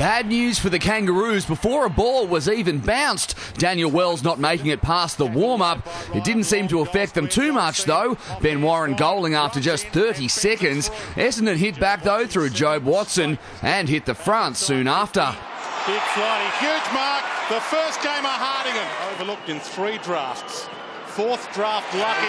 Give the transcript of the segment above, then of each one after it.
Bad news for the Kangaroos before a ball was even bounced. Daniel Wells not making it past the warm-up. It didn't seem to affect them too much, though. Ben Warren goaling after just 30 seconds. Essendon hit back, though, through Jobe Watson and hit the front soon after. Big flighty, huge mark. The first game of Hardingham. Overlooked in 3 drafts. 4th draft lucky.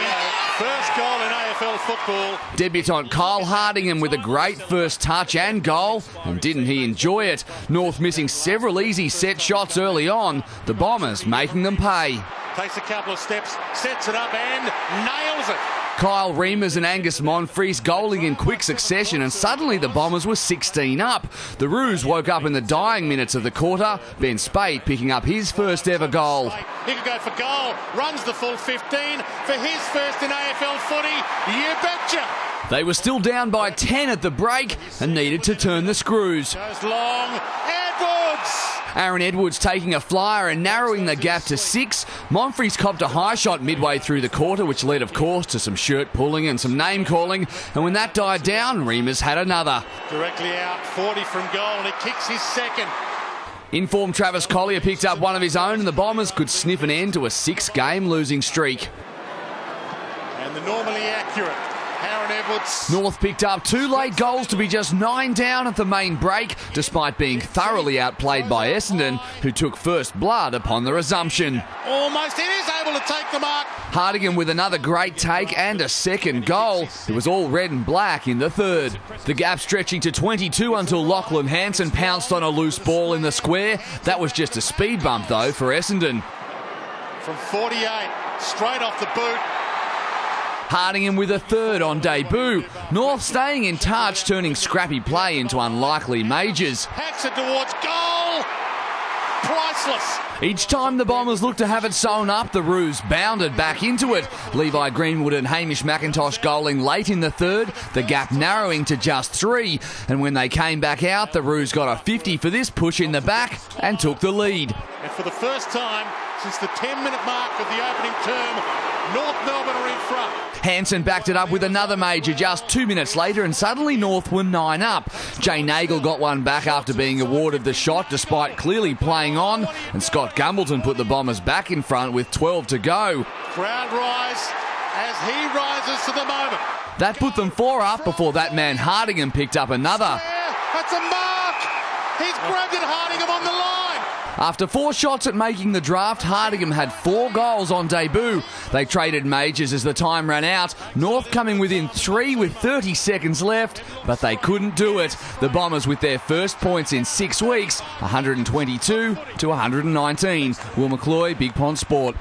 First goal in AFL football. Debutant Kyle Hardingham with a great first touch and goal. And didn't he enjoy it? North missing several easy set shots early on. The Bombers making them pay. Takes a couple of steps, sets it up and nails it. Kyle Reimers and Angus Monfries goaling in quick succession, and suddenly the Bombers were 16 up. The Roos woke up in the dying minutes of the quarter. Ben Spate picking up his first ever goal. He could go for goal, runs the full 15 for his first in AFL footy. You betcha. They were still down by 10 at the break and needed to turn the screws. Goes long, Edwards. Aaron Edwards taking a flyer and narrowing the gap to 6. Monfries copped a high shot midway through the quarter, which led, of course, to some shirt pulling and some name calling. And when that died down, Reimers had another. Directly out, 40 from goal, and he kicks his second. Informed Travis Collier picked up one of his own, and the Bombers could sniff an end to a 6-game losing streak. And the normally accurate Aaron Edwards. North picked up 2 late goals to be just 9 down at the main break, despite being thoroughly outplayed by Essendon, who took first blood upon the resumption. Almost, it is able to take the mark. Hardingham with another great take and a second goal. It was all red and black in the third. The gap stretching to 22 until Lachlan Hansen pounced on a loose ball in the square. That was just a speed bump, though, for Essendon. From 48, straight off the boot. Hardingham with a third on debut. North staying in touch, turning scrappy play into unlikely majors. Hacks it towards goal. Priceless. Each time the Bombers looked to have it sewn up, the Roos bounded back into it. Levi Greenwood and Hamish McIntosh goaling late in the third, the gap narrowing to just 3. And when they came back out, the Roos got a 50 for this push in the back and took the lead. And for the first time since the 10-minute mark of the opening term, North Melbourne are in front. Hansen backed it up with another major just 2 minutes later, and suddenly North were 9 up. Jay Nagle got one back after being awarded the shot despite clearly playing on, and Scott Gumbleton put the Bombers back in front with 12 to go. Crowd rise as he rises to the moment. That put them 4 up before that man Hardingham picked up another. That's a mark. He's grabbed it, Hardingham on the line. After 4 shots at making the draft, Hardingham had 4 goals on debut. They traded majors as the time ran out, North coming within 3 with 30 seconds left, but they couldn't do it. The Bombers with their first points in 6 weeks, 122 to 119. Will McCloy, Big Pond Sport.